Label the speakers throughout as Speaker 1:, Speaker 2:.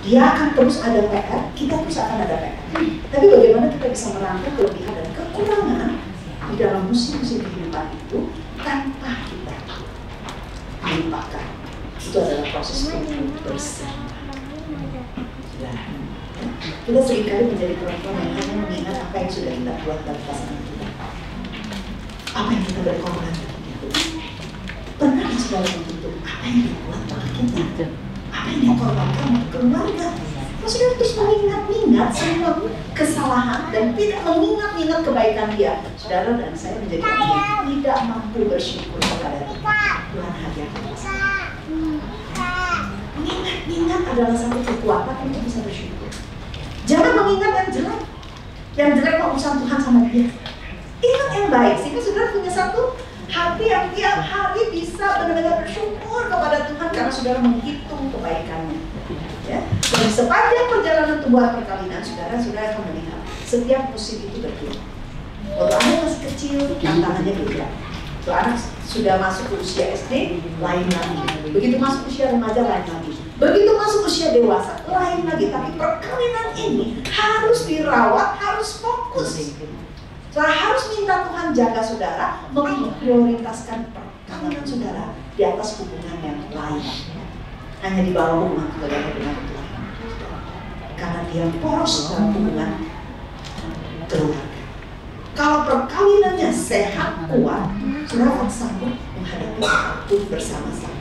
Speaker 1: Dia akan terus ada PR, kita terus akan ada PR. Tapi bagaimana kita bisa merangkai kelebihan dan kekurangan di dalam musim-musim kehidupan itu tanpa kita melupakan. Itu adalah proses bersih. Kita seringkali menjadi perempuan yang hanya mengingat apa yang sudah kita buat dalam pasangan kita, apa yang kita berkorban bagi dia. Pernah saudara menentukan apa yang dibuat bagi kita, apa yang dikorbankan untuk keluarga. Saudara terus mengingat-ingat semua kesalahan dan tidak mengingat-ingat kebaikan dia. Saudara dan saya menjadi orang yang tidak mampu bersyukur kepada Tuhan hadiahkan. Mengingat-ingat adalah satu kekuatan untuk bisa bersyukur. Jangan mengingat yang jelek. Yang jelek mau urusan Tuhan sama dia. Ingat yang baik, sehingga saudara punya satu hati yang tiap hari bisa benar-benar bersyukur kepada Tuhan karena saudara menghitung kebaikannya. Ya. Dan sepanjang perjalanan tubuh perkawinan, saudara akan melihat setiap musim itu berbeda. Waktu anak masih kecil, tantangannya beda. Waktu anak sudah masuk ke usia SD, lain lagi. Begitu masuk usia remaja, lain lagi. Begitu masuk usia dewasa, lain lagi. Tapi perkawinan ini harus dirawat, harus fokus. Saudara harus minta Tuhan jaga saudara, memprioritaskan perkawinan saudara di atas hubungan yang lain. Hanya di bawah rumah saudara dengan Tuhan. Karena dia poros dalam hubungan keluarga. Kalau perkawinannya sehat, kuat, saudara akan sanggup menghadapi apapun bersama-sama.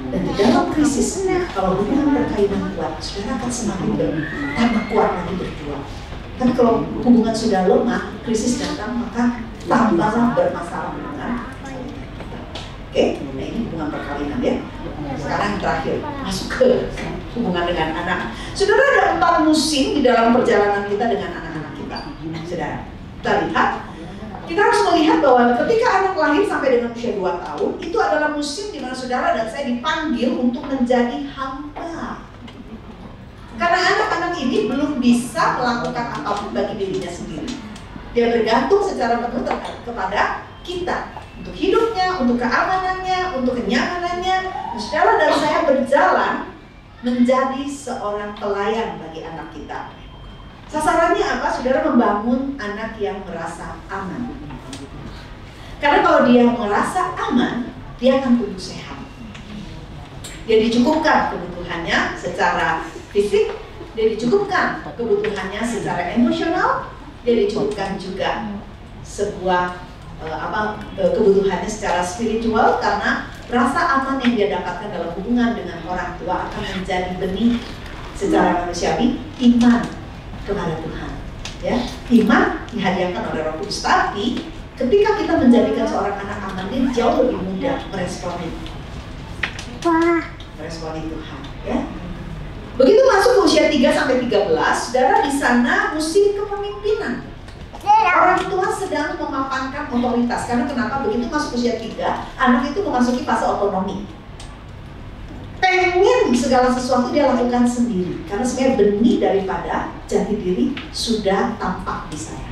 Speaker 1: Dan di dalam krisis, kalau hubungan perkawinan kuat, saudara akan semakin tambah kuat lagi berjuang. Tapi kalau hubungan sudah lemah, krisis datang, maka tambahlah bermasalah dengan. Oke, nah ini hubungan perkawinan ya. Sekarang yang terakhir, masuk ke hubungan dengan anak. Saudara, ada 4 musim di dalam perjalanan kita dengan anak-anak kita. Saudara, kita lihat. Kita harus melihat bahwa ketika anak lahir sampai dengan usia 2 tahun, itu adalah musim di mana saudara dan saya dipanggil untuk menjadi hamba. Karena anak-anak ini belum bisa melakukan apapun bagi dirinya sendiri. Dia bergantung secara penuh kepada kita. Untuk hidupnya, untuk keamanannya, untuk kenyamanannya. Saudara dan saya berjalan menjadi seorang pelayan bagi anak kita. Sasarannya apa? Saudara membangun anak yang merasa aman. Karena kalau dia merasa aman, dia akan tumbuh sehat. Dia dicukupkan kebutuhannya secara fisik, dia dicukupkan kebutuhannya secara emosional, dia dicukupkan juga sebuah kebutuhannya secara spiritual, karena rasa aman yang dia dapatkan dalam hubungan dengan orang tua akan menjadi benih secara manusiawi iman kepada Tuhan. Ya, iman dihadiahkan oleh Roh Kudus. Tapi ketika kita menjadikan seorang anak aman, dia jauh lebih mudah meresponi Tuhan. Ya. Begitu masuk ke usia 3 sampai 13, saudara, di sana musim kepemimpinan. Orang tua sedang memapankan otoritas. Karena kenapa? Begitu masuk usia 3, anak itu memasuki fase otonomi. Pengen segala sesuatu dia lakukan sendiri, karena sebenarnya benih daripada jati diri sudah tampak di saya.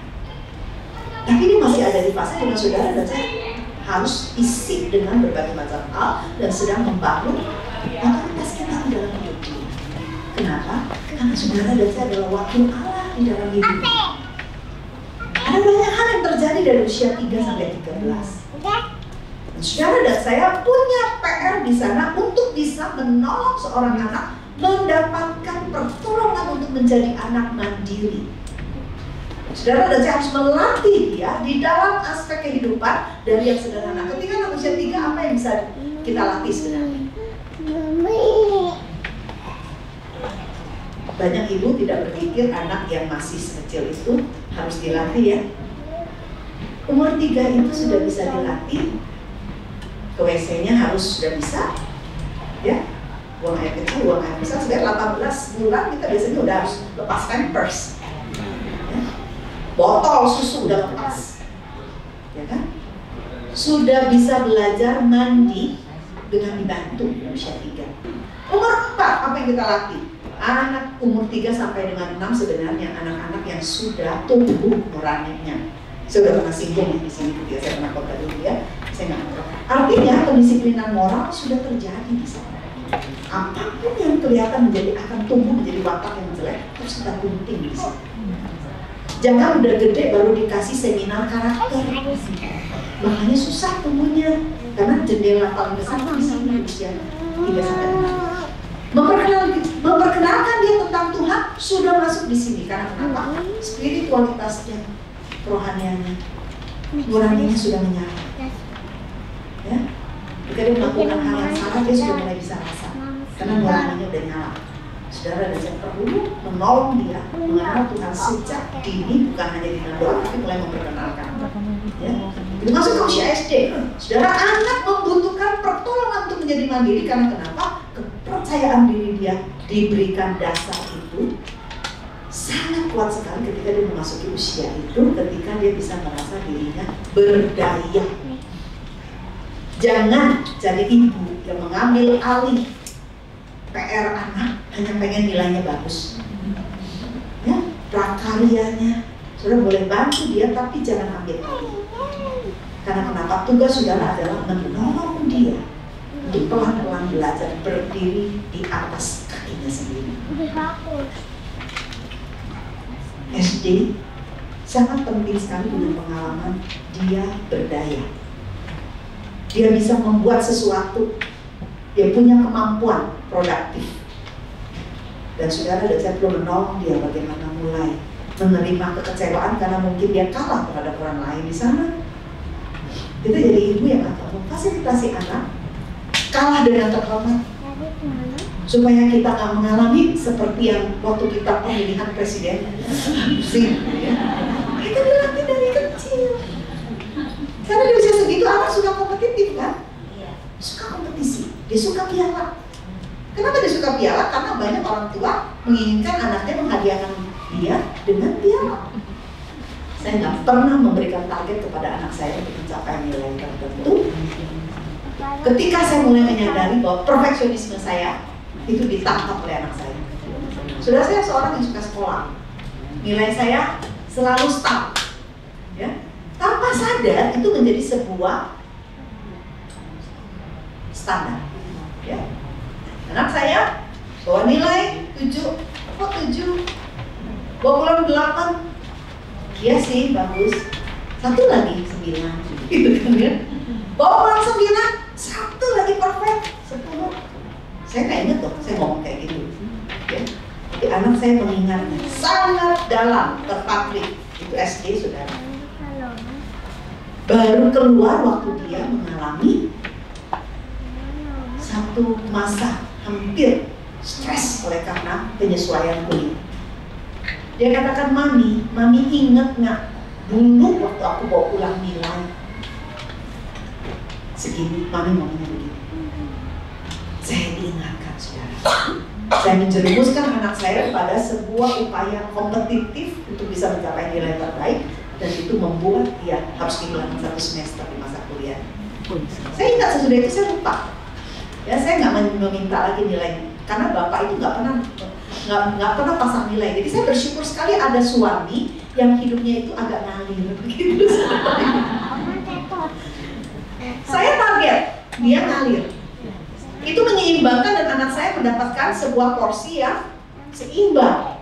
Speaker 1: Tapi ini masih ada di fase dengan saudara dan saya harus isi dengan berbagai macam hal dan sedang membangun otoritas kita di dalam hidup ini. Kenapa? Karena saudara dan saya adalah wakil Allah di dalam hidup. Ada banyak hal yang terjadi dari usia 3 sampai 13. Saudara dan saya punya PR di sana untuk bisa menolong seorang anak mendapatkan pertolongan untuk menjadi anak mandiri. Saudara dan saya harus melatih dia di dalam aspek kehidupan dari yang sederhana. Ketika anak usia 3, apa yang bisa kita latih sebenarnya? Banyak ibu tidak berpikir anak yang masih sekecil itu harus dilatih ya. Umur 3 itu sudah bisa dilatih. Ke WC-nya harus sudah bisa, ya, buang air kecil, buang air besar. Sejak 18 bulan kita biasanya udah harus lepaskan pers, ya. Botol susu udah lepas, ya kan? Sudah bisa belajar mandi dengan dibantu usia 3. Umur 4 apa yang kita latih? Anak umur 3 sampai dengan 6 sebenarnya anak-anak yang sudah tumbuh nuraninya. Saya udah pernah singgung di sini, saya pernah kota dulu ya. Saya nggak tahu. Artinya pendisiplinan moral sudah terjadi di sana. apapun yang kelihatan akan tumbuh menjadi watak yang jelek, terus kita gunting di situ. Jangan udah gede baru dikasih seminar karakter. Makanya susah tumbuhnya, karena jendela paling besar di sini usia 3 sampai 6. Memperkenalkan dia tentang Tuhan sudah masuk di sini. Karena kenapa? Spiritualitasnya, kerohaniannya, nuraninya sudah menyala. Ya, jika dia melakukan hal yang salah, dia sudah mulai bisa rasa, karena nuraninya udah nyala. Saudara dan saya perlu menolong dia mengenal Tuhan sejak dini, bukan hanya di dalam doa, tapi mulai memperkenalkan. Ya, itu masuk ke usia SD. Saudara, anak membutuhkan pertolongan untuk menjadi mandiri. Karena kenapa? Kepercayaan diri dia diberikan dasar itu sangat kuat sekali ketika dia memasuki usia itu, ketika dia bisa merasa dirinya berdaya. Jangan jadi ibu yang mengambil alih PR anak hanya pengen nilainya bagus. Ya, prakaryanya saudara boleh bantu dia, tapi jangan ambil alih. Karena kenapa? Tugas saudara adalah menolong dia untuk pelan-pelan belajar berdiri di atas kakinya sendiri. SD sangat penting sekali dengan pengalaman dia berdaya. Dia bisa membuat sesuatu, dia punya kemampuan produktif. Dan saudara dan saya perlu menolong dia bagaimana mulai menerima kekecewaan karena mungkin dia kalah terhadap orang lain di sana. Kita jadi ibu yang akan memfasilitasi anak kalah dengan terhormat, supaya kita nggak mengalami seperti yang waktu kita pemilihan presiden sih, ya. Kita dilatih dari kecil. Karena di usia segitu anak suka kompetitif kan? Suka kompetisi, dia suka piala. Kenapa dia suka piala? Karena banyak orang tua menginginkan anaknya menghadiahkan dia dengan piala. Saya nggak pernah memberikan target kepada anak saya untuk mencapai nilai tertentu. Ketika saya mulai menyadari bahwa perfeksionisme saya itu ditangkap oleh anak saya. Sudah, saya seorang yang suka sekolah, nilai saya selalu start, ya. Tanpa sadar itu menjadi sebuah standar, ya. Anak saya bawa nilai 7, kok 7? Bawa pulang 8, iya sih bagus. Satu lagi 9, gitu kan ya. Bawa pulang 9, satu lagi perfect 10. Saya nggak inget loh, saya ngomong kayak gitu, ya. Tapi anak saya mengingatnya sangat dalam, terpatrik. Itu SD, saudara. Baru keluar waktu dia mengalami satu masa hampir stres oleh karena penyesuaian kuliah. Dia katakan, mami inget nggak dulu waktu aku bawa pulang nilai segini? Mami ngomongnya begitu. Saya diingatkan, saudara. Saya menjerumuskan anak saya pada sebuah upaya kompetitif untuk bisa mencapai nilai terbaik, dan itu membuat dia harus kehilangan 1 semester di masa kuliah. Saya ingat sesudah itu saya lupa. Ya, saya nggak meminta lagi nilainya, karena bapak itu nggak pernah pasang nilai. Jadi saya bersyukur sekali ada suami yang hidupnya itu agak ngalir begitu. Saya target dia ngalir. Itu menyeimbangkan dan anak saya mendapatkan sebuah porsi yang seimbang.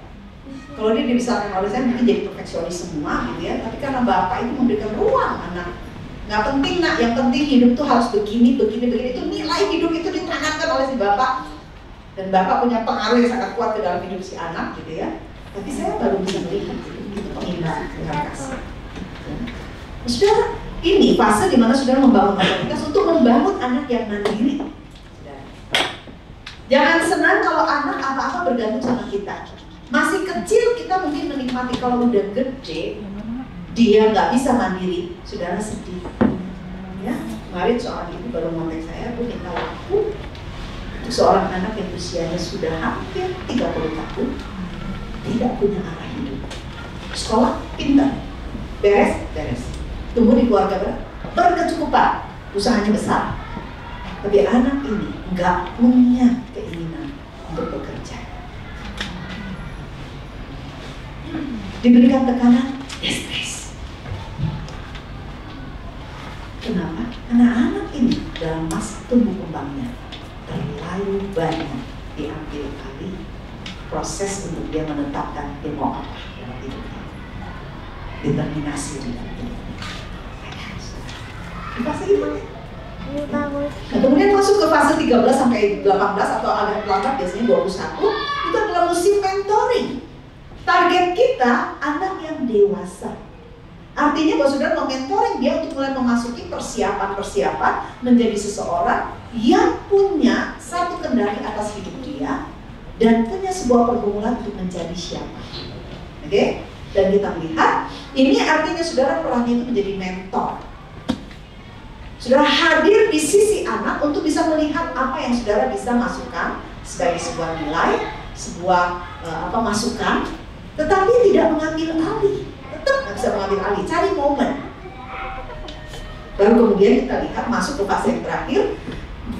Speaker 1: Kalau dia dibesarkan oleh saya mungkin jadi perfeksionis semua gitu ya, tapi karena bapak itu memberikan ruang anak. Nggak penting nak, yang penting hidup tuh harus begini. Itu nilai hidup itu ditanamkan oleh si bapak. Dan bapak punya pengaruh yang sangat kuat ke dalam hidup si anak gitu ya. Tapi saya baru bisa melihat itu pengimbang dengan kasih. Saudara, ini fase dimana saudara membangun otoritas untuk membangun anak yang mandiri. Jangan senang kalau anak apa-apa bergantung sama kita. Masih kecil kita mungkin menikmati, kalau udah gede dia nggak bisa mandiri, saudara sedih. Ya, kemarin seorang ibu baru ngomong saya, aku minta waktu untuk seorang anak yang usianya sudah hampir 30 tahun, tidak punya arah hidup. Sekolah pintar, beres, tumbuh di keluarga berkecukupan, usahanya besar. Tapi anak ini nggak punya keinginan untuk bekerja. Diberikan tekanan, dia stres. Kenapa? Karena anak ini dalam masa tumbuh kembangnya terlalu banyak diambil alih proses untuk dia menetapkan dia mau apa dalam hidupnya. Determinasi di dalam hidupnya. Di fase itu ya. Nah, kemudian masuk ke fase 13 sampai 18 atau agak lambat biasanya 21, itu adalah musim mentoring. Target kita anak yang dewasa. Artinya bahwa saudara mementoring dia untuk mulai memasuki persiapan-persiapan menjadi seseorang yang punya satu kendali atas hidup dia dan punya sebuah pergumulan untuk menjadi siapa. Oke? Dan kita melihat ini artinya saudara perannya itu menjadi mentor. Saudara hadir di sisi anak untuk bisa melihat apa yang saudara bisa masukkan sebagai sebuah nilai, sebuah masukan, tetapi tidak mengambil alih. Tetap nggak bisa mengambil alih, cari momen. Baru kemudian kita lihat masuk ke fase yang terakhir,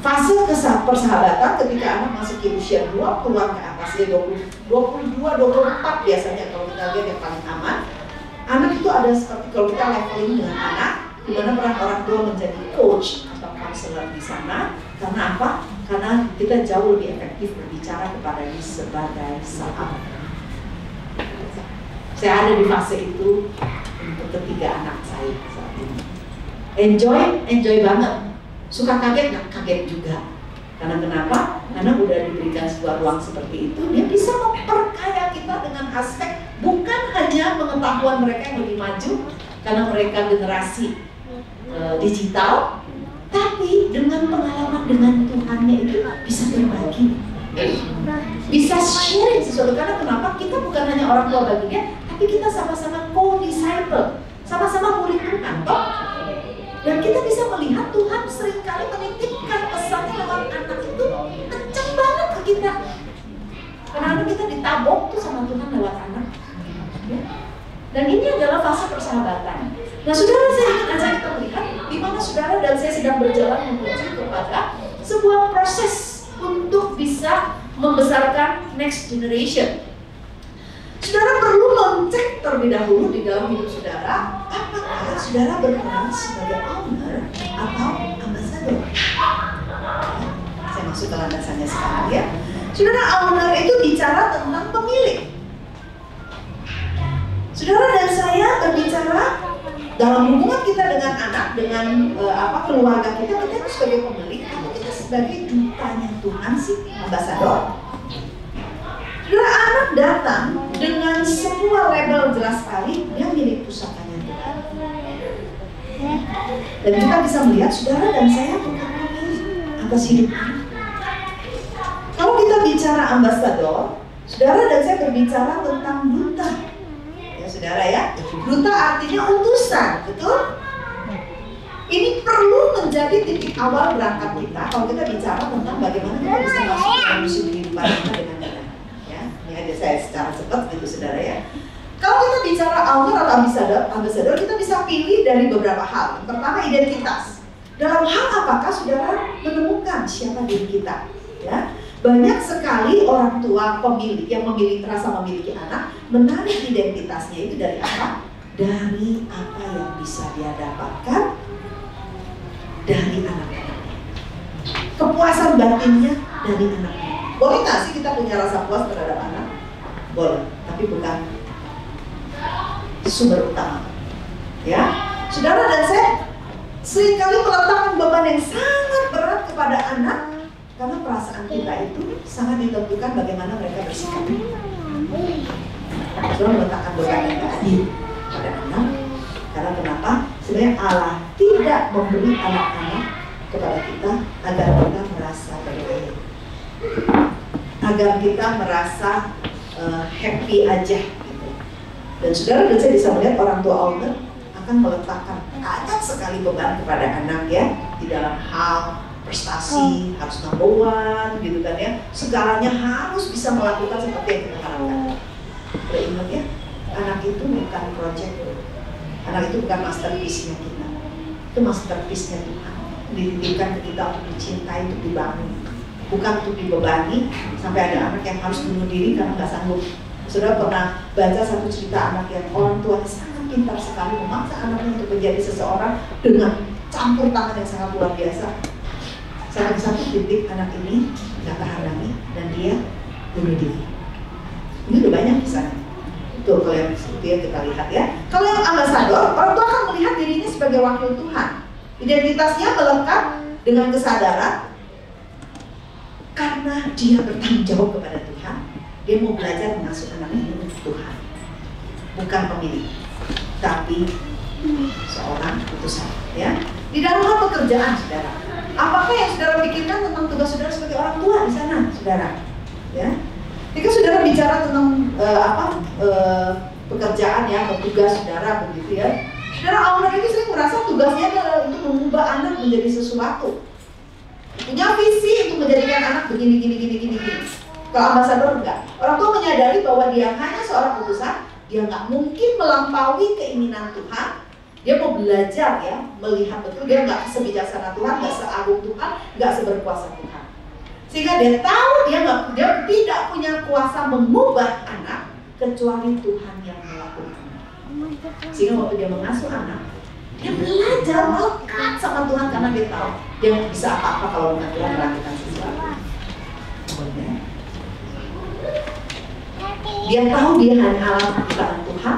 Speaker 1: fase persahabatan ketika anak masuk ke usia 20-an ke atas, ya 22-24 biasanya kalau kita lihat yang paling aman. Anak itu ada seperti kalau kita leveling dengan anak, di mana peran orang tua menjadi coach atau counselor di sana. Karena apa? Karena kita jauh lebih efektif berbicara kepada dia sebagai sahabat. Saya ada di fase itu untuk ketiga anak saya saat ini. Enjoy banget. Suka kaget, nggak kaget juga. Karena kenapa? Karena udah diberikan sebuah ruang seperti itu, dia bisa memperkaya kita dengan aspek bukan hanya pengetahuan mereka yang lebih maju, karena mereka generasi digital, tapi dengan pengalaman dengan Tuhannya itu bisa berbagi, bisa sharing sesuatu. Karena kenapa? Kita bukan hanya orang tua bagi dia, tapi kita sama-sama co-disciple, sama-sama murid Tuhan, toh? Dan kita bisa melihat Tuhan seringkali menitipkan pesannya lewat anak itu kenceng banget ke kita. Karena anak kita ditabok tuh sama Tuhan lewat anak. Dan ini adalah fase persahabatan. Nah, saudara, saya ingin ajak kita melihat di mana saudara dan saya sedang berjalan menuju kepada sebuah proses untuk bisa membesarkan next generation. Saudara perlu mencek terlebih dahulu di dalam hidup saudara, apakah saudara berperan sebagai owner atau ambassador. Saya masuk ke landasannya sekarang ya. Saudara, owner itu bicara tentang pemilik. Saudara dan saya berbicara dalam hubungan kita dengan anak, dengan keluarga kita itu sebagai pemilik atau kita sebagai dutanya Tuhan sih, ambassador. Saudara, anak datang dengan sebuah label jelas sekali, dia milik pusakanya Tuhan. Dan kita bisa melihat saudara dan saya bukan pemilik atas hidup anak. Kalau kita bicara ambassador, saudara dan saya berbicara tentang duta. Ya saudara ya, duta artinya utusan, betul? Ini perlu menjadi titik awal berangkat kita kalau kita bicara tentang bagaimana kita bisa masuk dalam musim kehidupan kita dengan benar. Ini aja saya secara cepat gitu saudara ya. Kalau kita bicara owner atau ambassador, kita bisa pilih dari beberapa hal. Yang pertama, identitas. Dalam hal apakah saudara menemukan siapa diri kita? Ya, banyak sekali orang tua pemilik yang merasa memiliki anak menarik identitasnya itu dari apa? Dari apa yang bisa dia dapatkan dari anak-anaknya. Kepuasan batinnya dari anak-anaknya. Boleh nggak sih kita punya rasa puas terhadap anak? Boleh, tapi bukan sumber utama. Ya, saudara dan saya seringkali meletakkan beban yang sangat berat kepada anak karena perasaan kita itu sangat ditentukan bagaimana mereka bersikap. Saudara meletakkan beban yang tidak adil pada anak karena kenapa? Sebenarnya Allah tidak memberi anak-anak kepada kita agar kita merasa berbaik, agar kita merasa happy aja gitu. Dan saudara dan saya bisa melihat orang tua owner akan meletakkan banyak sekali beban kepada anak ya, di dalam hal prestasi harus number one gitu kan ya, segalanya harus bisa melakukan seperti yang kita harapkan. Ingat ya, anak itu bukan project, anak itu bukan masterpiece-nya kita, itu masterpiece-nya Tuhan, dititipkan ke kita untuk dicintai, untuk dibangun, bukan untuk dibebani. Sampai ada anak yang harus bunuh diri karena nggak sanggup. Saudara pernah baca satu cerita anak yang orang tuanya sangat pintar sekali memaksa anaknya untuk menjadi seseorang dengan campur tangan yang sangat luar biasa. Sampai satu titik anak ini nggak tahan lagi, dan dia bunuh diri. Ini udah banyak kisahnya. Tuh kalau yang itu ya kita lihat ya. Kalau yang ambasador, orang tua akan melihat dirinya sebagai wakil Tuhan. Identitasnya melekat dengan kesadaran karena dia bertanggung jawab kepada Tuhan. Dia mau belajar mengasuh anak ini untuk Tuhan, bukan pemilik, tapi seorang utusan. Ya, di dalam hal pekerjaan, saudara, apakah yang saudara pikirkan tentang tugas saudara sebagai orang tua di sana, saudara? Ya, jika saudara bicara tentang pekerjaan ya, atau tugas saudara begitu ya, saudara owner itu sering merasa tugasnya adalah untuk mengubah anak menjadi sesuatu, punya visi untuk menjadikan anak begini. Kalau ambasador enggak, orang tua menyadari bahwa dia hanya seorang utusan, dia nggak mungkin melampaui keinginan Tuhan. Dia mau belajar ya, melihat betul dia nggak sebijaksana Tuhan, nggak seagung Tuhan, nggak seberkuasa Tuhan. Sehingga dia tahu dia tidak punya kuasa mengubah anak kecuali Tuhan yang melakukan. Sehingga waktu dia mengasuh anak, dia belajar melekat sama Tuhan karena dia tahu dia nggak bisa apa-apa kalau bukan Tuhan melakukan sesuatu. Dia tahu dia hanya alat ciptaan Tuhan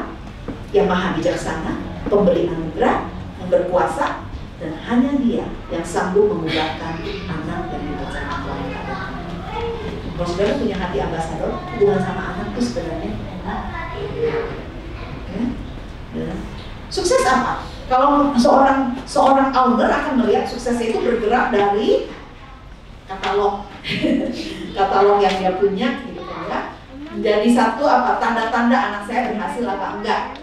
Speaker 1: yang maha bijaksana, pemberi anugerah, yang berkuasa, dan hanya dia yang sanggup mengubahkan anak yang dipercaya Tuhan. Kalau saudara punya hati ambasador, hubungan sama anak itu sebenarnya enak. Ya. Sukses apa? Kalau seorang owner akan melihat suksesnya itu bergerak dari katalog yang dia punya, gitu kan ya. Menjadi satu tanda-tanda anak saya berhasil apa enggak.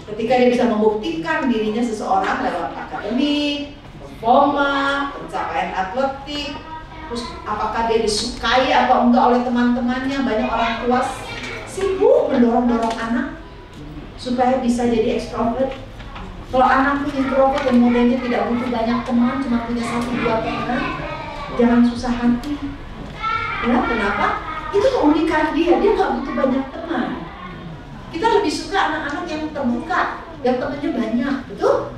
Speaker 1: Ketika dia bisa membuktikan dirinya seseorang lewat akademik, performa, pencapaian atletik, terus apakah dia disukai atau enggak oleh teman-temannya. Banyak orang tua sibuk mendorong anak supaya bisa jadi ekstrovert. Kalau anak tuh introvert yang modelnya tidak butuh banyak teman, cuma punya 1-2 teman, jangan susah hati. Ya, kenapa? Itu keunikan dia nggak butuh banyak teman. Kita lebih suka anak-anak yang terbuka, yang temannya banyak, betul?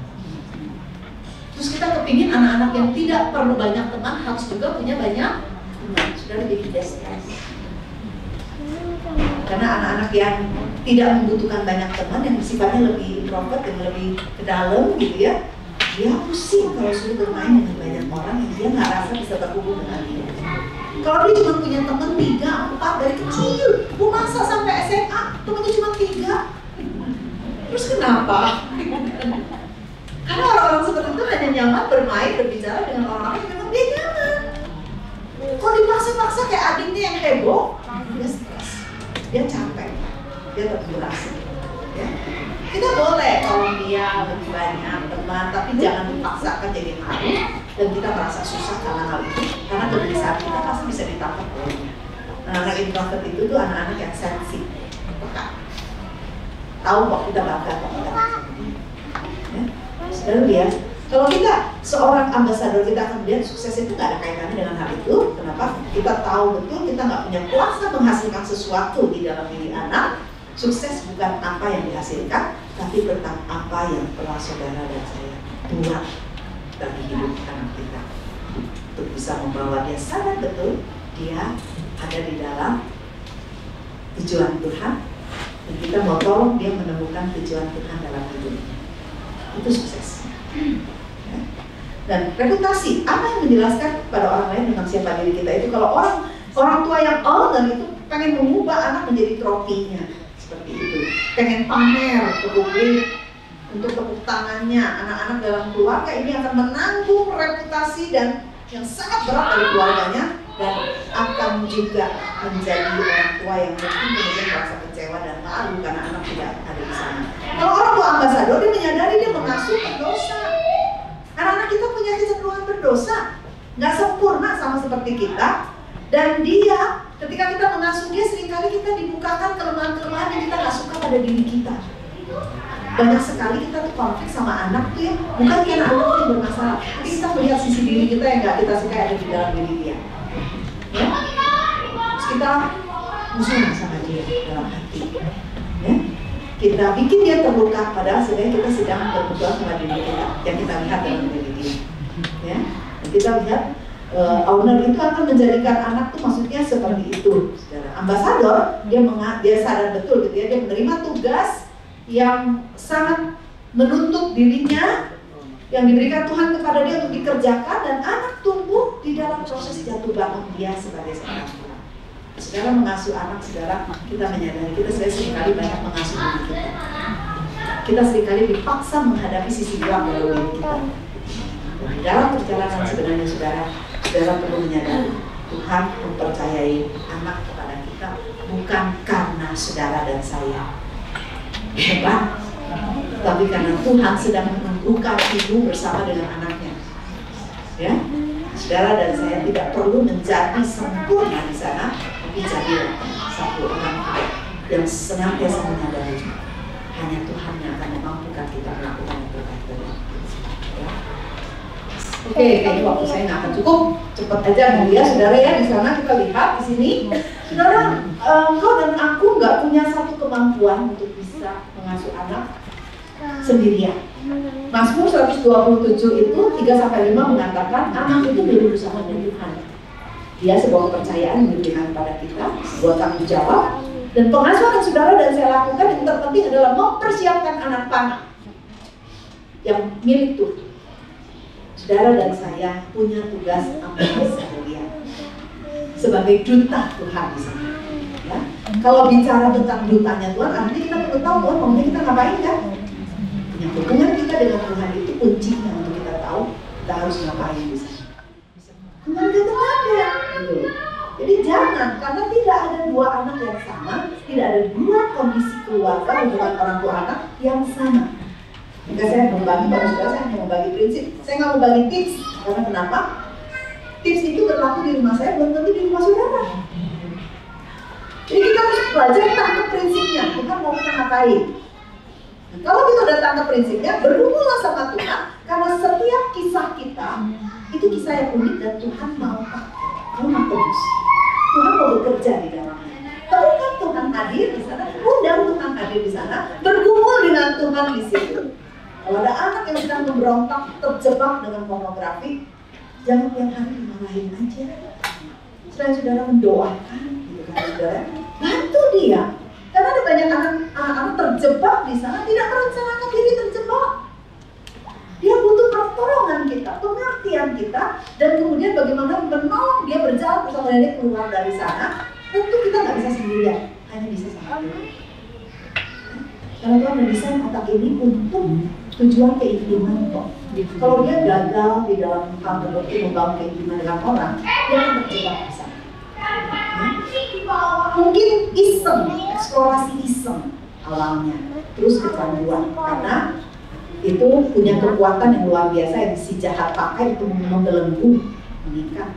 Speaker 1: Terus kita kepingin anak-anak yang tidak perlu banyak teman, harus juga punya banyak teman. Sudah lebih stres. Karena anak-anak yang tidak membutuhkan banyak teman, yang sifatnya lebih introvert, yang lebih ke dalam gitu ya, dia pusing kalau sudah bermain dengan banyak orang yang dia nggak rasa bisa terhubung dengan dia. Kalau dia cuma punya teman 3-4 dari kecil, mau masa sampai SMA, temannya cuma 3. Terus kenapa? Karena orang-orang seperti itu hanya nyaman bermain, berbicara dengan orang-orang yang memang dia nyaman. Kalau dipaksa-paksa kayak adiknya yang heboh, dia stres, dia capek, dia terdurasi. Ya. Kita boleh kalau dia lebih banyak teman, tapi jangan dipaksakan jadi harus dan kita merasa susah karena hal itu. Karena kegelisahan kita pasti bisa ditangkap olehnya. Anak-anak introvert itu tuh anak-anak yang sensi, peka, tahu kok kita bangga kok kita. Ya. Lalu ya, kalau kita seorang ambasador, kita akan melihat sukses itu nggak ada kaitannya dengan hal itu. Kenapa? Kita tahu betul kita nggak punya kuasa menghasilkan sesuatu di dalam diri anak. Sukses bukan apa yang dihasilkan, tapi tentang apa yang telah saudara dan saya buat bagi hidup anak kita, untuk bisa membawa dia sadar betul dia ada di dalam tujuan Tuhan, dan kita mau tolong dia menemukan tujuan Tuhan dalam hidupnya. Itu sukses. Ya. Dan reputasi, apa yang menjelaskan pada orang lain tentang siapa diri kita itu? Kalau orang tua yang owner itu pengen mengubah anak menjadi trofinya, seperti itu, pengen pamer ke publik untuk tepuk tangannya. Anak-anak dalam keluarga ini akan menanggung reputasi dan yang sangat berat dari keluarganya, dan akan juga menjadi orang tua yang mungkin kemudian merasa kecewa dan malu karena anak tidak ada di sana. Kalau orang tua ambasador, dia menyadari dia mengasuh pendosa. Anak-anak kita punya kecenderungan berdosa, nggak sempurna sama seperti kita, dan dia ketika kita mengasuh dia, seringkali kita dibukakan kelemahan-kelemahan yang kita nggak suka pada diri kita. Banyak sekali kita tuh konflik sama anak tuh ya, bukan karena anak yang bermasalah, tapi kita melihat sisi diri kita yang nggak kita suka ada di dalam diri dia. Ya? Terus kita musuhan sama dia dalam hati. Ya? Kita bikin dia terluka, padahal sebenarnya kita sedang bermusuhan sama diri kita yang kita lihat dalam diri dia. Ya? Dan kita lihat owner itu akan menjadikan anak tuh maksudnya seperti itu, saudara. Ambasador dia sadar betul gitu ya, dia menerima tugas yang sangat menuntut dirinya, yang diberikan Tuhan kepada dia untuk dikerjakan, dan anak tumbuh di dalam proses jatuh bangun dia sebagai seorang tua. Saudara mengasuh anak, saudara, kita menyadari kita seringkali banyak mengasuh diri kita. Kita seringkali dipaksa menghadapi sisi gelap dalam diri kita. Di dalam perjalanan sebenarnya saudara perlu menyadari Tuhan mempercayai anak kepada kita bukan karena saudara dan saya hebat, tapi karena Tuhan sedang menumbuhkan ibu bersama dengan anaknya. Ya, saudara dan saya tidak perlu menjadi sempurna di sana, tapi jadi satu orang yang senantiasa menyadari hanya Tuhan yang akan memampukan kita melakukan yang terbaik dari ya. Oke, kayaknya waktu saya nggak akan cukup, cepat aja ya saudara ya. Di sana kita lihat di sini, saudara, engkau dan aku nggak punya satu kemampuan untuk bisa mengasuh anak sendirian. Mazmur 127 itu 3-5 mengatakan anak itu belum bersama dengan Tuhan. Dia sebuah kepercayaan yang diberikan kepada kita, sebuah tanggung jawab, dan pengasuhan yang saudara dan saya lakukan yang terpenting adalah mempersiapkan anak panah yang milik Tuhan. Saudara dan saya punya tugas ambasador sebagai duta Tuhan di sana. Ya. Kalau bicara tentang dutanya Tuhan, artinya kita perlu tahu Tuhan maunya kita ngapain kan? Yang hubungan kita dengan Tuhan itu kuncinya untuk kita tahu kita harus ngapain di sana. Tuhan kita ada, gitu. Jadi jangan, karena tidak ada dua anak yang sama, tidak ada dua kondisi keluarga hubungan orang tua anak yang sama. Jika saya membagi, pada saudara saya hanya membagi prinsip, saya nggak membagi tips. Karena kenapa? Tips itu berlaku di rumah saya, belum tentu di rumah saudara. Jadi kita harus belajar tangkap prinsipnya, Tuhan mau kita ngapain. Nah, kalau kita udah tangkap prinsipnya, berhubunglah sama Tuhan, karena setiap kisah kita itu kisah yang unik dan Tuhan mau tebus. Tuhan mau bekerja di dalamnya. Temukan Tuhan hadir di sana, undang Tuhan hadir di sana, bergumul dengan Tuhan di situ. Kalau ada anak yang sedang memberontak, terjebak dengan pornografi, jangan tiap hari dimarahin aja. Selain saudara mendoakan, gitu kan saudara, bantu dia. Karena ada banyak anak-anak terjebak di sana, tidak merencanakan diri terjebak. Dia butuh pertolongan kita, pengertian kita, dan kemudian bagaimana menolong dia berjalan bersama dia keluar dari sana. Tentu kita nggak bisa sendirian, hanya bisa sama Tuhan. Karena Tuhan mendesain otak ini untuk tujuan keintiman kok. Kalau dia gagal di dalam hal tertentu membangun keintiman dengan orang, dia akan terjebak di sana. Mungkin iseng, eksplorasi iseng awalnya, terus kecanduan, karena itu punya kekuatan yang luar biasa yang si jahat pakai untuk membelenggu menikah.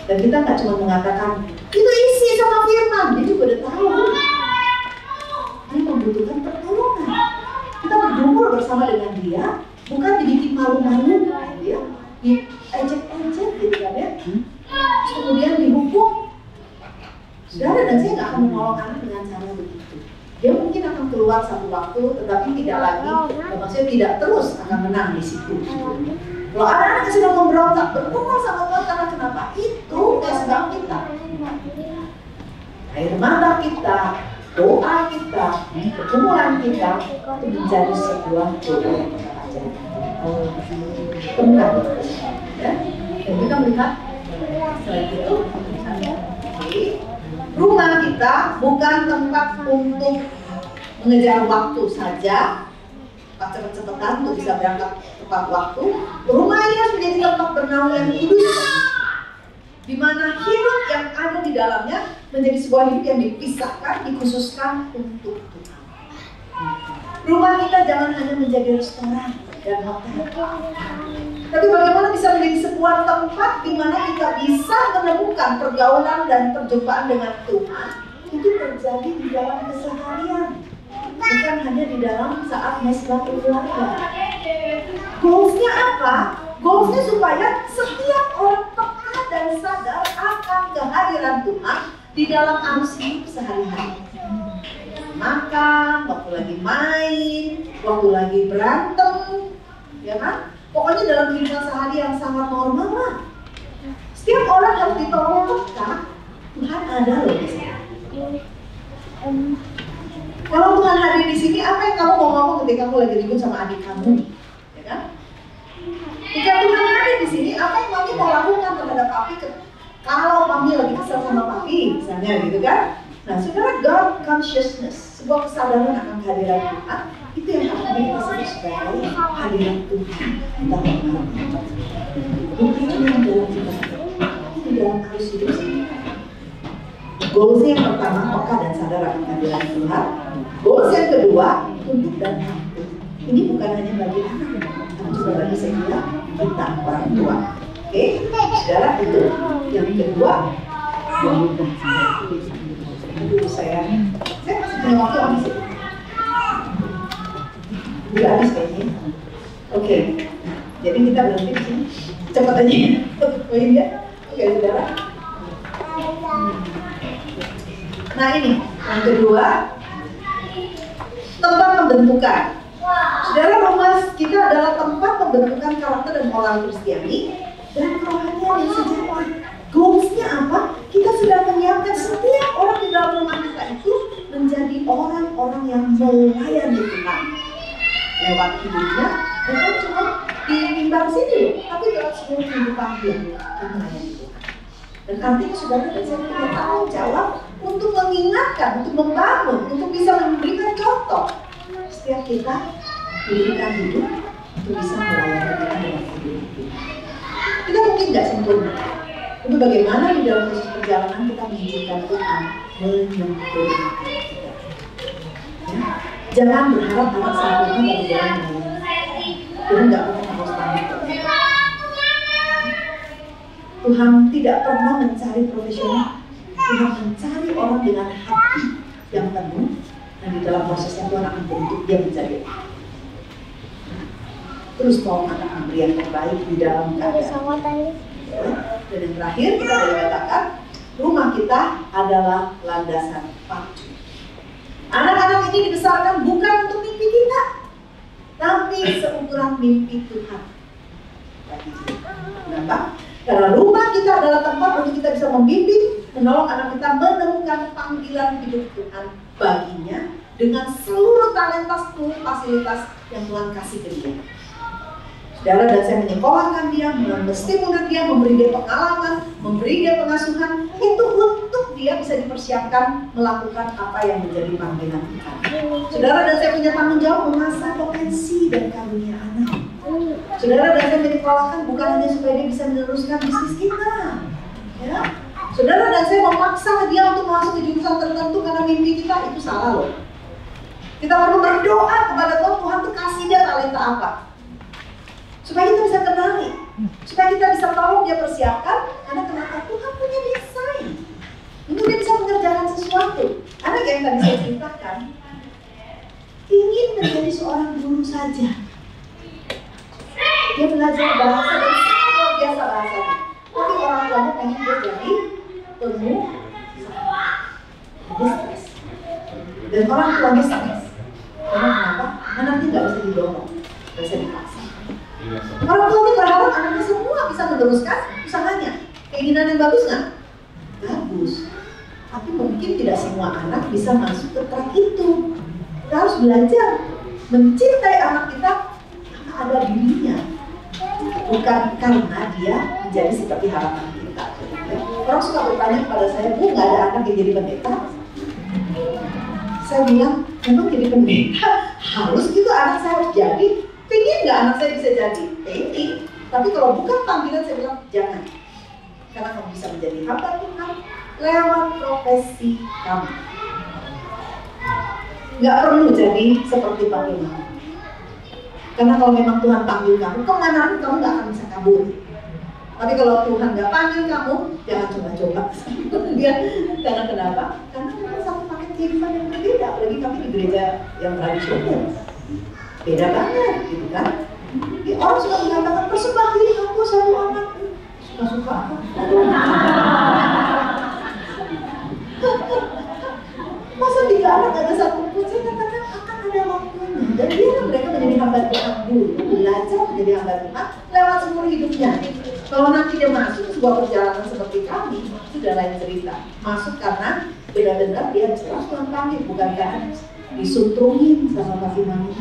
Speaker 1: Dan kita nggak cuma mengatakan itu isi sama firman, dia juga udah tahu. Dia membutuhkan pertolongan. Kita bergumul bersama dengan dia, bukan dibikin malu-malu, ya, diejek-ejek gitu kan ya. Kemudian dihukum. Saudara dan saya nggak akan menolong anak dengan cara begitu. Dia mungkin akan keluar satu waktu, tetapi tidak lagi, maksudnya tidak terus akan menang di situ. Kalau anak-anak yang sedang memberontak, bergumul sama Tuhan karena kenapa? Itu sebab kita. Air mata kita, doa kita, pergumulan kita itu menjadi sebuah doa yang kita ajarkan. Benar, ya. Dan kita melihat selain itu, rumah kita bukan tempat untuk mengejar waktu saja, cepet-cepetan untuk bisa berangkat tepat waktu. Rumah ini harus menjadi tempat bernaung yang kudus, di mana hidup yang ada di dalamnya menjadi sebuah hidup yang dipisahkan, dikhususkan untuk Tuhan. Rumah kita jangan hanya menjadi restoran dan hotel, tapi bagaimana bisa menjadi sebuah tempat di mana kita bisa menemukan pergaulan dan perjumpaan dengan Tuhan. Itu terjadi di dalam keseharian, bukan hanya di dalam saat mesbah keluarga. Goalsnya apa? Goalsnya supaya setiap orang peka dan sadar akan kehadiran Tuhan di dalam arus hidup sehari-hari. Makan, waktu lagi main, waktu lagi berantem, ya kan? Pokoknya dalam kehidupan sehari yang sangat normal lah. Setiap orang harus ditolong peka. Tuhan ada loh di sini. Kalau Tuhan hadir di sini, apa yang kamu mau ngomong ketika kamu lagi ribut sama adik kamu, ya kan? Jika Tuhan hadir di sini, apa yang mami mau lakukan terhadap papi? Kalau mami lagi kesel sama papi, misalnya gitu kan? Nah, saudara, God consciousness, sebuah kesadaran akan kehadiran Tuhan, itu yang harus kita sebut sebagai hadirat Tuhan dalam hati. Bukan yang dalam kita, itu dalam arus hidup sendiri. Goalsnya yang pertama, peka dan sadar akan kehadiran Tuhan. Goals yang kedua, tunduk dan patuh. Ini bukan hanya bagi anak, tapi juga bagi kita orang tua. Oke, saudara, itu yang kedua. Aduh, saya masih punya waktu habis itu. Udah habis kayaknya. Oke, jadi kita berhenti di sini. Cepat aja. Poin ya. Oke, saudara. Nah ini, yang kedua, tempat pembentukan. Saudara, rumah kita adalah tempat pembentukan karakter dan moral Kristiani dan kerohanian yang sejati. Goalsnya apa? Kita sudah menyiapkan setiap orang di dalam rumah kita itu menjadi orang-orang yang melayani Tuhan lewat hidupnya, bukan cuma di mimbar sini loh, tapi lewat seluruh kehidupan dia melayani Tuhan. Dan artinya saudara dan saya punya tanggung jawab untuk mengingatkan, untuk membangun, untuk bisa memberikan contoh setiap kita diberikan hidup untuk bisa melayani Tuhan dengan hidup kita. Kita mungkin nggak sempurna. Untuk bagaimana di dalam proses perjalanan kita mengizinkan Tuhan menyempurnakan kita. Ya. Jangan berharap anak sempurna baru boleh melayani. Tuhan nggak pernah harus tanggung. Tuhan tidak pernah mencari profesional. Tuhan mencari orang dengan hati yang penuh, dan di dalam prosesnya Tuhan akan bentuk dia menjadi orang. Terus mau akan memberi yang terbaik di dalam keadaan. Dan yang terakhir kita boleh katakan rumah kita adalah landasan pacu. Anak-anak ini dibesarkan bukan untuk mimpi kita, tapi seukuran mimpi Tuhan. Kenapa? Karena rumah kita adalah tempat untuk kita bisa membimbing, menolong anak kita menemukan panggilan hidup Tuhan baginya dengan seluruh talenta, seluruh fasilitas yang Tuhan kasih ke dia. Saudara dan saya menyekolahkan dia, menstimulasi dia, memberi dia pengalaman, memberi dia pengasuhan, itu untuk dia bisa dipersiapkan melakukan apa yang menjadi panggilan Tuhan. Saudara dan saya punya tanggung jawab mengasah potensi dan karunia anak. Saudara dan saya menyekolahkan bukan hanya supaya dia bisa meneruskan bisnis kita, ya. Saudara dan saya memaksa dia untuk masuk ke jurusan tertentu karena mimpi kita, itu salah loh. Kita perlu berdoa kepada Tuhan, Tuhan tuh kasih dia talenta apa, supaya kita bisa kenali, supaya kita bisa tolong dia persiapkan. Karena kenapa? Tuhan punya desain untuk dia bisa mengerjakan sesuatu. Anak yang tadi saya ceritakan ingin menjadi seorang guru saja. Dia belajar bahasa dan sangat luar biasa bahasanya, tapi orang tuanya pengen dia jadi pengusaha. Dia stres, dan orang tuanya stres. Karena kenapa? Karena nanti nggak bisa didorong, nggak bisa dipaksa. Orang tuanya berharap anaknya semua bisa meneruskan usahanya. Keinginan yang bagus nggak? Bagus. Tapi mungkin tidak semua anak bisa masuk ke track itu. Kita harus belajar mencintai anak kita karena ada dirinya, bukan karena dia menjadi seperti harapan kita. Orang suka bertanya kepada saya, Bu, nggak ada anak yang jadi pendeta? Saya bilang, memang jadi pendeta harus gitu anak saya harus jadi. Pengen nggak anak saya bisa jadi? Pengen. Tapi kalau bukan panggilan, saya bilang jangan. Karena kamu bisa menjadi hamba Tuhan lewat profesi kamu. Nggak perlu jadi seperti panggilan. Karena kalau memang Tuhan panggil kamu, kemana pun kamu nggak akan bisa kabur. Tapi kalau Tuhan nggak panggil kamu, jangan coba-coba. Karena kenapa? Karena memang satu paket kehidupan yang berbeda. Apalagi kami di gereja yang tradisional. Beda banget, gitu kan? Jadi orang suka mengatakan persembah diri aku satu anak, suka-suka. Masa 3 anak ada satu pun? Saya katakan akan ada waktunya. Dan biarlah mereka menjadi hamba Tuhan dulu, belajar menjadi hamba Tuhan lewat seluruh hidupnya. Kalau nanti dia masuk ke sebuah perjalanan seperti kami, itu udah lain cerita. Masuk karena benar-benar dia jelas Tuhan panggil, bukan karena disutrungin sama kasih mami.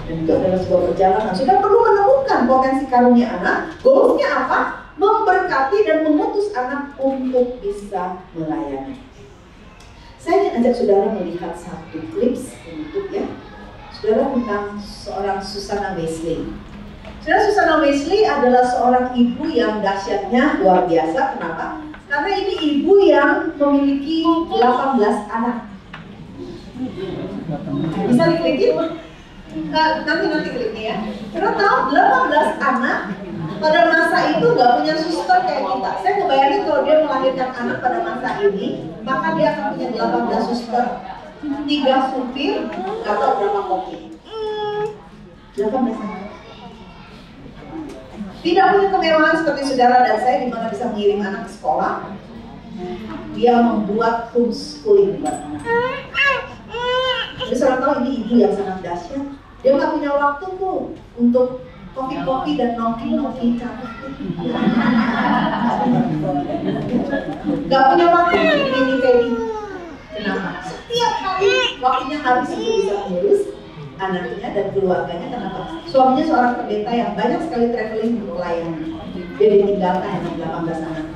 Speaker 1: Dan itu adalah sebuah perjalanan. Sudah perlu menemukan potensi karunia anak. Goalsnya apa? Memberkati dan memutus anak untuk bisa melayani. Saya ingin ajak saudara melihat satu klips untuk ya, saudara, tentang seorang Susanna Wesley. Saudara, Susanna Wesley adalah seorang ibu yang dahsyatnya luar biasa. Kenapa? Karena ini ibu yang memiliki 18 anak. Bisa diklikin? Nanti kliknya ya. Saudara tahu 18 anak pada masa itu nggak punya suster kayak kita. Saya ngebayangin kalau dia melahirkan anak pada masa ini, maka dia akan punya 18 suster, 3 supir, atau berapa koki. 18 anak. Tidak punya kemewahan seperti saudara dan saya di mana bisa mengirim anak ke sekolah. Dia membuat homeschooling buat anak. Jadi saudara tahu ini ibu yang sangat dahsyat. Dia nggak punya waktu tuh untuk kopi-kopi dan nongki-nongki cantik. Gak punya waktu untuk ini Feby. Kenapa? Setiap hari waktunya habis untuk bisa mengurus anaknya dan keluarganya. Kenapa? Suaminya seorang pendeta yang banyak sekali traveling untuk melayani. Dia ditinggalkan dengan 18 anak.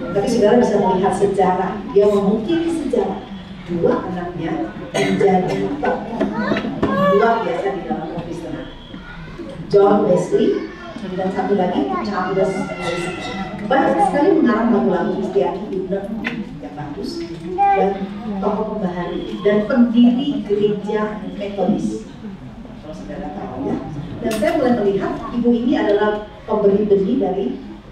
Speaker 1: Tapi saudara bisa melihat sejarah. Dia memungkiri sejarah. 2 anaknya menjadi tokoh luar biasa di dalam Kristen. John Wesley dan satu lagi Charles Wesley. Banyak sekali mengarang lagu-lagu Kristiani yang bagus dan tokoh pembaharu dan pendiri gereja Metodis. Kalau saudara tahu ya. Dan saya mulai melihat ibu ini adalah pemberi benih dari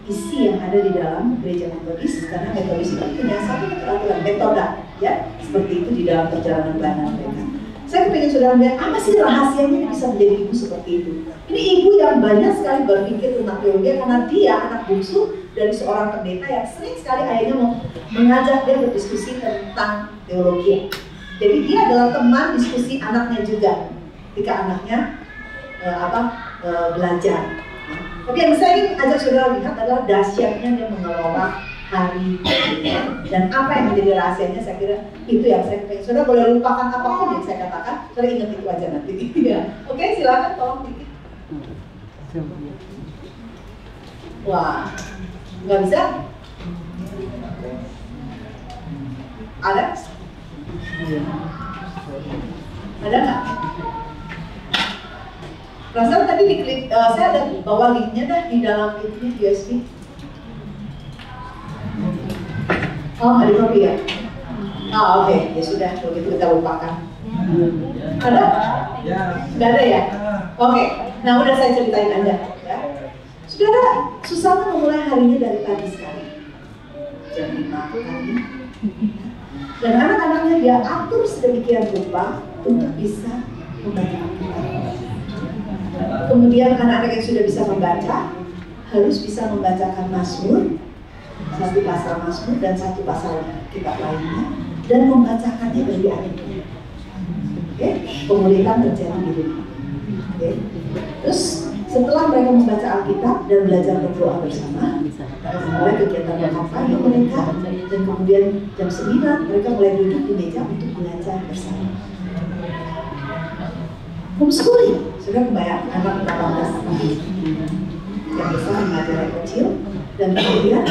Speaker 1: isi yang ada di dalam gereja Metodis, karena Metodis itu punya satu peraturan metode ya, seperti itu di dalam perjalanan pelayanan mereka. Saya ingin saudara melihat apa sih rahasianya dia bisa menjadi ibu seperti itu. Ini ibu yang banyak sekali berpikir tentang teologi karena dia anak bungsu dari seorang pendeta yang sering sekali ayahnya mengajak dia berdiskusi tentang teologi. Jadi dia adalah teman diskusi anaknya juga ketika anaknya belajar. Tapi yang saya ingin ajak saudara lihat adalah dahsyatnya dia mengelola hari dan apa yang menjadi rahasianya. Saya kira itu yang saya pengen. Saudara boleh lupakan apapun yang saya katakan, saudara ingat itu aja nanti. Ya. Oke, silakan tolong dikit. Wah, nggak bisa? Ada? Ada nggak? Perasaan tadi di klik, saya ada bawa linknya dah di dalam ini USB. Oh, ada kopi ya? Oh, oke. Ya sudah, kalau gitu kita lupakan. Ada? Nggak ada ya? Oke. Nah, udah saya ceritain aja. Ya. Saudara, Susanna memulai harinya dari pagi sekali. Jam 5 pagi. Dan anak-anaknya dia atur sedemikian rupa untuk bisa membaca Alkitab. Kemudian anak-anak yang sudah bisa membaca harus bisa membacakan Mazmur, 1 pasal Mazmur dan 1 pasal kitab lainnya, dan membacakannya bagi adiknya. Oke, pemulihan terjadi di rumah. Oke, terus setelah mereka membaca Alkitab dan belajar berdoa bersama, mulai kegiatan makan pagi mereka, dan kemudian jam 9 mereka mulai duduk di meja untuk belajar bersama. Homeschooling, sudah kebayang anak 18 tahun yang besar mengajar yang kecil, dan kemudian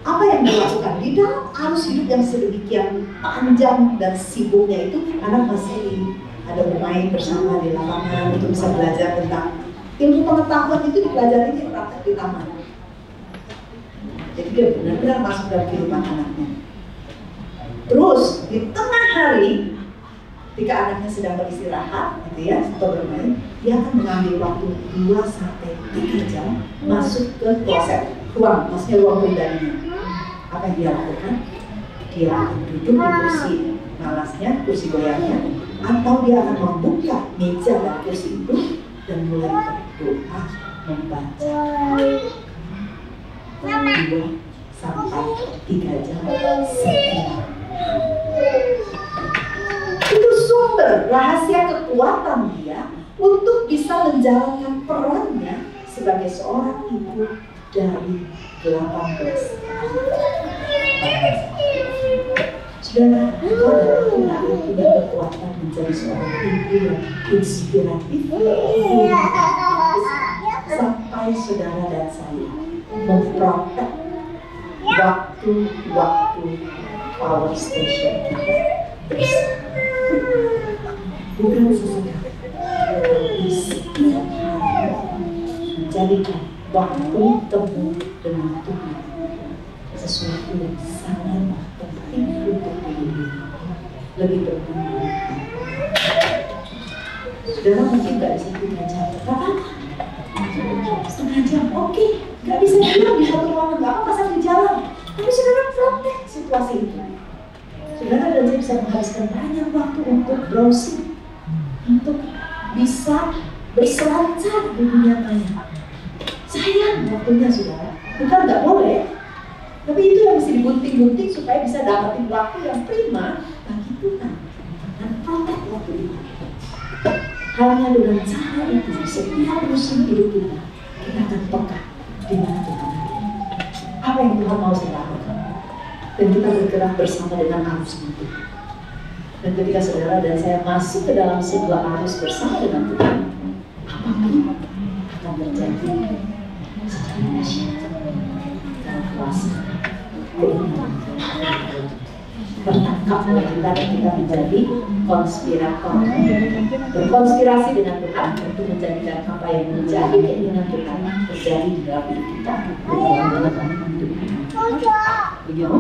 Speaker 1: apa yang dilakukan di dalam arus hidup yang sedemikian panjang dan sibuknya itu, anak masih ada bermain bersama di lapangan untuk bisa belajar tentang ilmu pengetahuan itu dipelajari di praktek di taman. Jadi dia benar-benar masuk dalam kehidupan anaknya. Terus di tengah hari, ketika anaknya sedang beristirahat, gitu ya, atau bermain, dia akan mengambil waktu 2-3 jam masuk ke kloset, ruang, maksudnya ruang pribadinya. Apa yang dia lakukan? Dia akan duduk di kursi malasnya, kursi goyangnya, atau dia akan membuka meja dan kursi itu dan mulai berdoa, membaca 2-3 jam setiap. Itu sumber rahasia kekuatan dia untuk bisa menjalankan perannya sebagai seorang ibu dari 18 Saudara, itu adalah Tuhan yang punya kekuatan menjadi seorang ibu yang inspiratif sampai saudara dan saya memprotek waktu-waktu power station kita bersama. Bukan sesekali, tapi setiap hari menjadikan waktu temu dengan Tuhan sesuatu yang sangat penting untuk diri, lebih penting. Saudara mungkin gak bisa 3 jam, gak apa-apa. Setengah jam, oke. Gak bisa diam di satu ruangan, gak apa-apa sambil jalan. Tapi saudara protek situasi itu. Saudara dan saya bisa menghabiskan banyak waktu untuk browsing, untuk bisa berselancar di dunia maya. Sayang waktunya saudara, bukan gak boleh. Tapi itu yang mesti digunting-gunting supaya bisa dapetin waktu yang prima bagi Tuhan. Dan protek waktu itu. Hanya dengan cara itu, setiap musim hidup kita akan peka di mana Tuhan. Apa yang Tuhan mau saya lakukan? Dan kita bergerak bersama dengan arus itu. Dan ketika saudara dan saya masuk ke dalam sebuah arus bersama dengan Tuhan, apapun akan terjadi secara dahsyat dalam kuasa. Bertangkaplah kita dan kita menjadi konspirator, berkonspirasi dengan Tuhan untuk menjadikan apa yang menjadi keinginan Tuhan terjadi di dalam hidup kita. Begitu?